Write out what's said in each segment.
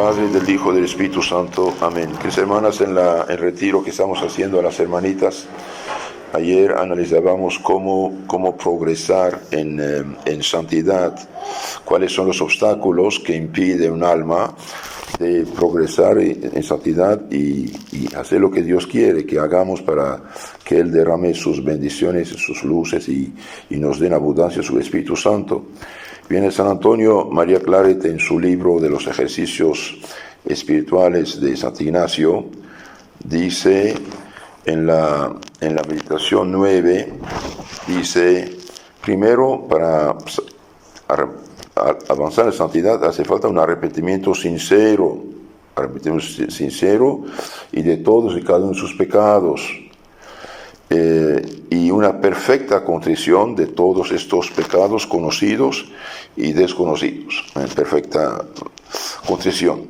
Padre, del Hijo, del Espíritu Santo. Amén. Queridas hermanas, en el retiro que estamos haciendo a las hermanitas, ayer analizábamos cómo progresar en santidad, cuáles son los obstáculos que impiden un alma de progresar en santidad y hacer lo que Dios quiere que hagamos para que Él derrame sus bendiciones, sus luces y nos dé en abundancia su Espíritu Santo. Viene San Antonio María Claret en su libro de los ejercicios espirituales de San Ignacio, dice en la meditación 9, dice, primero para avanzar en santidad hace falta un arrepentimiento sincero y de todos y cada uno de sus pecados, y una perfecta contrición de todos estos pecados conocidos y desconocidos, perfecta contrición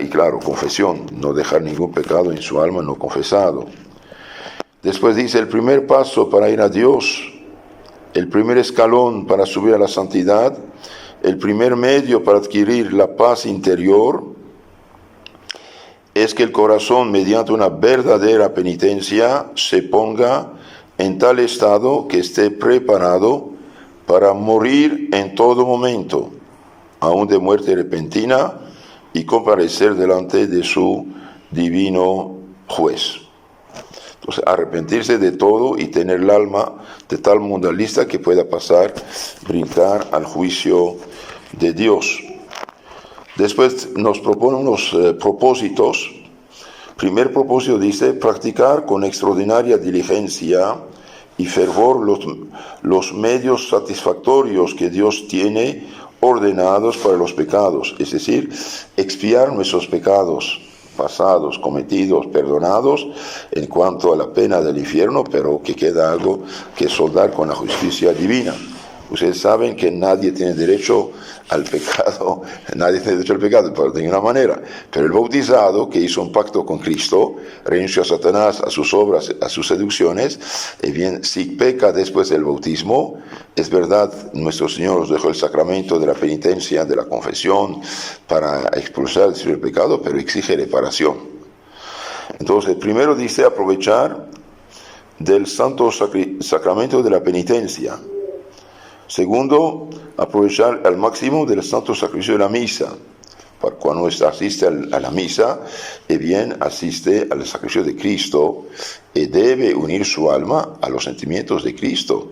y claro, confesión, no dejar ningún pecado en su alma no confesado. Después dice, el primer paso para ir a Dios, el primer escalón para subir a la santidad, el primer medio para adquirir la paz interior, es que el corazón, mediante una verdadera penitencia, se ponga en tal estado que esté preparado para morir en todo momento, aun de muerte repentina, y comparecer delante de su divino juez. Entonces, arrepentirse de todo y tener el alma de tal mundialista que pueda brincar al juicio de Dios. Después nos propone unos propósitos. Primer propósito dice, practicar con extraordinaria diligencia y fervor los medios satisfactorios que Dios tiene ordenados para los pecados, es decir, expiar nuestros pecados pasados, cometidos, perdonados en cuanto a la pena del infierno, pero que queda algo que soldar con la justicia divina. Ustedes saben que nadie tiene derecho al pecado, pero de ninguna manera. Pero el bautizado, que hizo un pacto con Cristo, renunció a Satanás, a sus obras, a sus seducciones, y bien, si peca después del bautismo, es verdad, nuestro Señor nos dejó el sacramento de la penitencia, de la confesión, para expulsar el pecado, pero exige reparación. Entonces, primero dice aprovechar del santo sacramento de la penitencia. Segundo, aprovechar al máximo del santo sacrificio de la misa. Para cuando asiste a la misa, bien asiste al sacrificio de Cristo y debe unir su alma a los sentimientos de Cristo.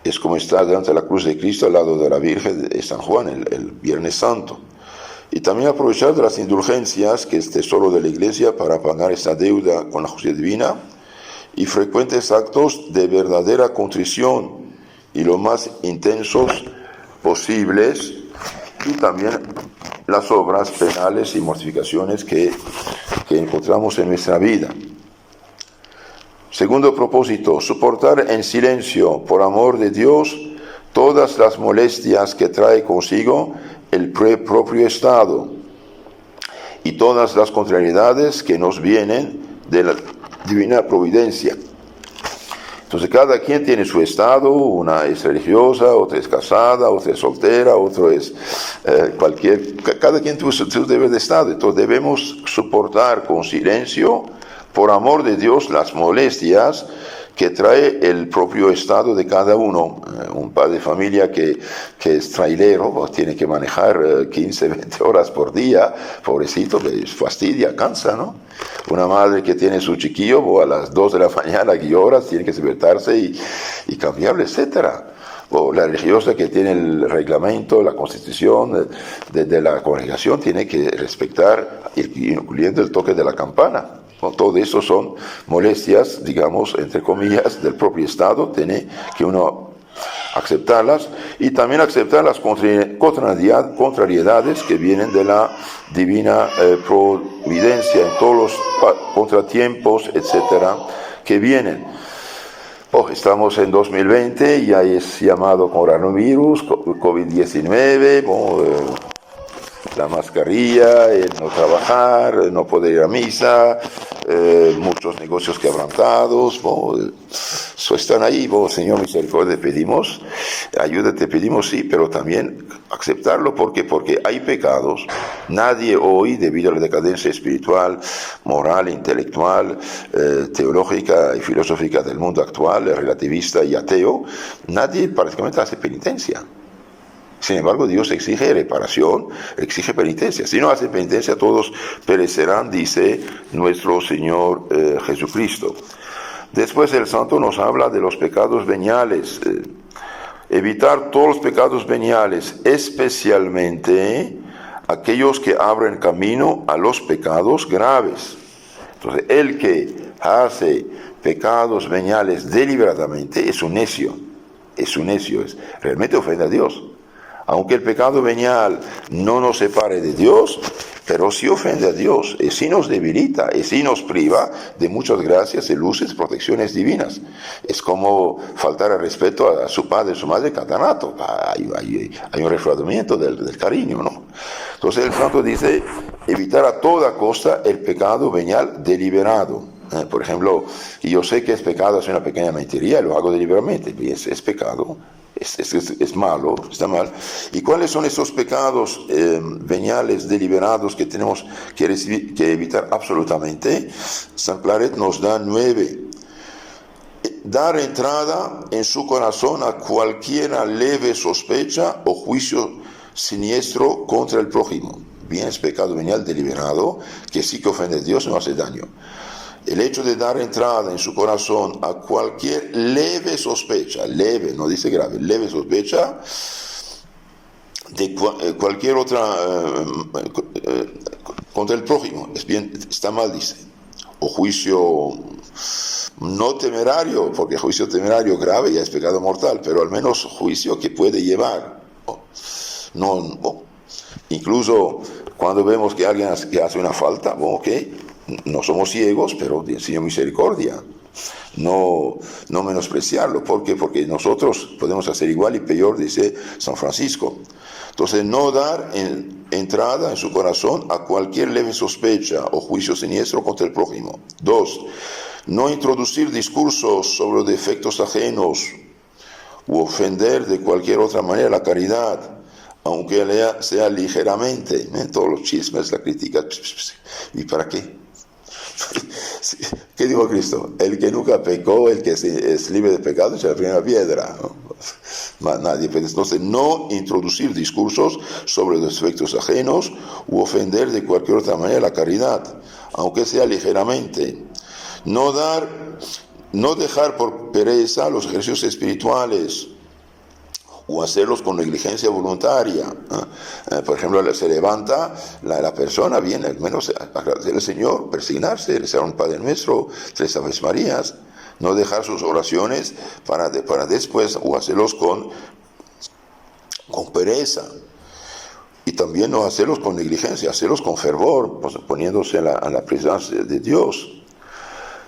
Es como estar delante de la cruz de Cristo al lado de la Virgen de San Juan el Viernes Santo. Y también aprovechar de las indulgencias, que es tesoro de la Iglesia, para pagar esta deuda con la justicia divina, y frecuentes actos de verdadera contrición y lo más intensos posibles, y también las obras penales y mortificaciones que encontramos en nuestra vida. Segundo propósito, soportar en silencio, por amor de Dios, todas las molestias que trae consigo el propio estado y todas las contrariedades que nos vienen de la divina providencia. Entonces cada quien tiene su estado, una es religiosa, otra es casada, otra es soltera, otro es cada quien tiene su deber de estado. Entonces debemos soportar con silencio, por amor de Dios, las molestias que trae el propio estado de cada uno. Un padre de familia que es trailero, pues tiene que manejar 15, 20 horas por día, pobrecito, pues fastidia, cansa, ¿no? Una madre que tiene su chiquillo, a las 2 de la mañana, ¿qué horas? Tiene que despertarse y cambiarle, etcétera. O la religiosa que tiene el reglamento, la constitución de la congregación, tiene que respetar, incluyendo el toque de la campana. Todo eso son molestias, digamos, entre comillas, del propio Estado. Tiene que uno aceptarlas y también aceptar las contrariedades que vienen de la divina providencia en todos los contratiempos, etcétera, que vienen. Estamos en 2020, ya es llamado coronavirus, COVID-19, la mascarilla, el no trabajar, no poder ir a misa, muchos negocios quebrantados, están ahí, Señor misericordia, te pedimos, ayuda te pedimos, sí, pero también aceptarlo, porque hay pecados. Nadie hoy, debido a la decadencia espiritual, moral, intelectual, teológica y filosófica del mundo actual, relativista y ateo, nadie prácticamente hace penitencia. Sin embargo, Dios exige reparación, exige penitencia. Si no hace penitencia, todos perecerán, dice nuestro Señor Jesucristo. Después el santo nos habla de los pecados veniales. Evitar todos los pecados veniales, especialmente aquellos que abren camino a los pecados graves. Entonces, el que hace pecados veniales deliberadamente es un necio. Realmente ofende a Dios. Aunque el pecado venial no nos separe de Dios, pero sí ofende a Dios, y sí nos debilita, y sí nos priva de muchas gracias y luces, protecciones divinas. Es como faltar al respeto a su padre y su madre cada rato. Hay un reflotamiento del cariño, ¿no? Entonces el santo dice, evitar a toda costa el pecado venial deliberado. Por ejemplo, yo sé que es pecado hacer una pequeña mentiría, lo hago deliberadamente, y es pecado. Es malo, está mal. ¿Y cuáles son esos pecados veniales deliberados que tenemos que evitar absolutamente? San Claret nos da 9. Dar entrada en su corazón a cualquiera leve sospecha o juicio siniestro contra el prójimo. Bien, es pecado venial deliberado, que sí que ofende a Dios y no hace daño. El hecho de dar entrada en su corazón a cualquier leve sospecha, leve, no dice grave, leve sospecha, de cualquier otra, contra el prójimo, está mal, dice. O juicio no temerario, porque juicio temerario grave ya es pecado mortal, pero al menos juicio que puede llevar. Incluso cuando vemos que alguien hace una falta, no somos ciegos, pero Señor misericordia, no menospreciarlo. ¿Por qué? Porque nosotros podemos hacer igual y peor, dice San Francisco. Entonces, no dar entrada en su corazón a cualquier leve sospecha o juicio siniestro contra el prójimo. 2. No introducir discursos sobre defectos ajenos u ofender de cualquier otra manera la caridad, aunque sea ligeramente. Todos los chismes, la crítica. ¿Y para qué? ¿Qué dijo Cristo? El que nunca pecó, el que es libre de pecado, echa la primera piedra. Nadie. Entonces, no introducir discursos sobre los defectos ajenos u ofender de cualquier otra manera la caridad, aunque sea ligeramente. No dejar por pereza los ejercicios espirituales o hacerlos con negligencia voluntaria. Por ejemplo, se levanta la persona, viene al menos agradecer al Señor, persignarse, rezar un Padre Nuestro, 3 Aves Marías, no dejar sus oraciones para después, o hacerlos con pereza. Y también no hacerlos con negligencia, hacerlos con fervor, poniéndose a la presencia de Dios.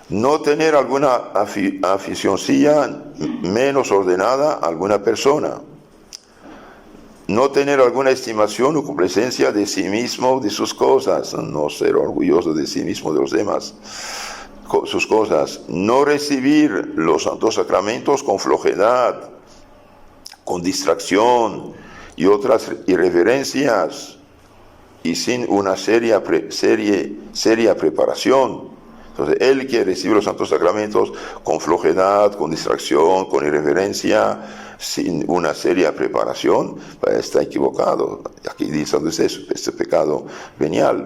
No tener alguna aficioncilla menos ordenada a alguna persona. No tener alguna estimación o complacencia de sí mismo, de sus cosas. No ser orgulloso de sí mismo, de los demás, sus cosas. No recibir los santos sacramentos con flojedad, con distracción y otras irreverencias, y sin una seria preparación. Entonces, el que recibe los santos sacramentos con flojedad, con distracción, con irreverencia, sin una seria preparación, está equivocado. Aquí dice este pecado venial.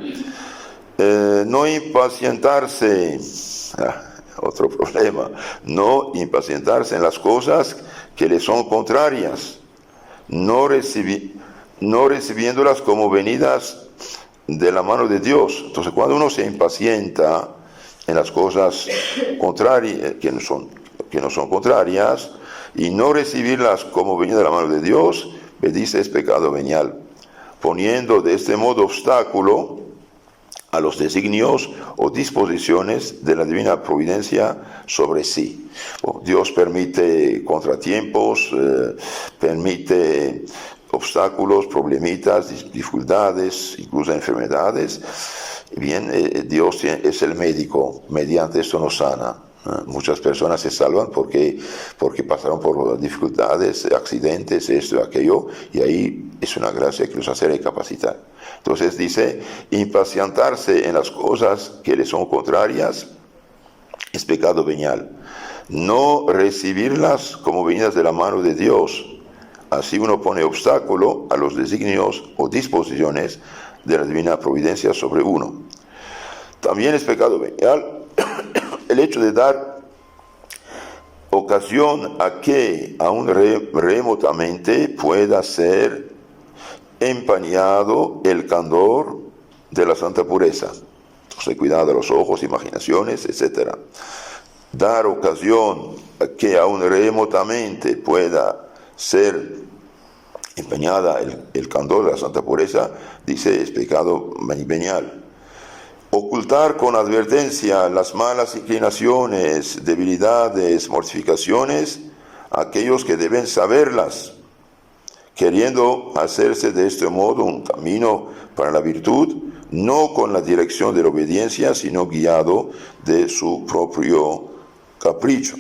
No impacientarse, otro problema, no impacientarse en las cosas que le son contrarias, no recibiéndolas como venidas de la mano de Dios. Entonces, cuando uno se impacienta en las cosas contrarias, que no son contrarias, y no recibirlas como venida de la mano de Dios, dice es pecado venial, poniendo de este modo obstáculo a los designios o disposiciones de la divina providencia sobre sí. Dios permite contratiempos, permite obstáculos, problemitas, dificultades, incluso enfermedades, Bien, Dios es el médico, mediante esto nos sana. Muchas personas se salvan porque pasaron por dificultades, accidentes, esto y aquello, y ahí es una gracia que los hace recapacitar. Entonces dice, impacientarse en las cosas que le son contrarias es pecado venial. No recibirlas como venidas de la mano de Dios. Así uno pone obstáculo a los designios o disposiciones de la divina providencia sobre uno. También es pecado venial el hecho de dar ocasión a que aún remotamente pueda ser empañado el candor de la santa pureza. Entonces, cuidado de los ojos, imaginaciones, etc. Dar ocasión a que aún remotamente pueda ser empeñada el candor de la santa pureza, dice, es pecado venial. Ocultar con advertencia las malas inclinaciones, debilidades, mortificaciones, aquellos que deben saberlas, queriendo hacerse de este modo un camino para la virtud, no con la dirección de la obediencia, sino guiado de su propio capricho.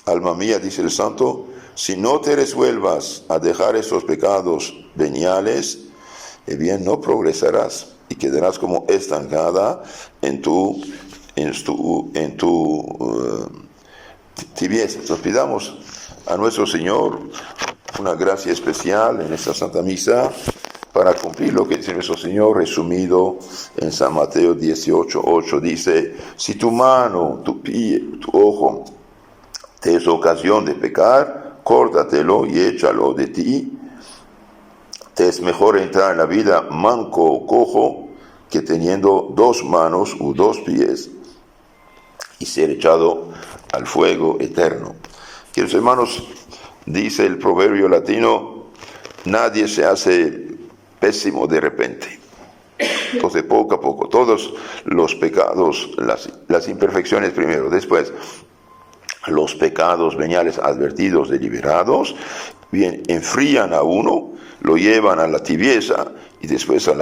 Alma mía, dice el santo, si no te resuelvas a dejar estos pecados veniales, bien, no progresarás y quedarás como estancada en tu tibieza. Entonces pidamos a nuestro Señor una gracia especial en esta Santa Misa para cumplir lo que dice nuestro Señor, resumido en San Mateo 18:8. Dice, si tu mano, tu pie, tu ojo te es ocasión de pecar, córtatelo y échalo de ti. Te es mejor entrar en la vida manco o cojo que teniendo dos manos u dos pies y ser echado al fuego eterno. Queridos hermanos, dice el proverbio latino, nadie se hace pésimo de repente. Entonces, poco a poco, todos los pecados, las imperfecciones primero, después los pecados veniales advertidos, deliberados, bien, enfrían a uno, lo llevan a la tibieza y después a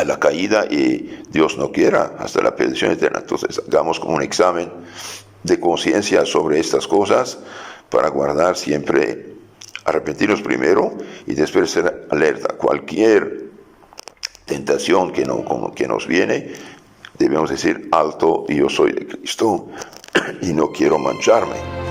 la caída y Dios no quiera, hasta la perdición eterna. Entonces hagamos como un examen de conciencia sobre estas cosas para guardar siempre, arrepentirnos primero y después ser alerta. Cualquier tentación que nos viene, debemos decir alto, y yo soy de Cristo y no quiero mancharme.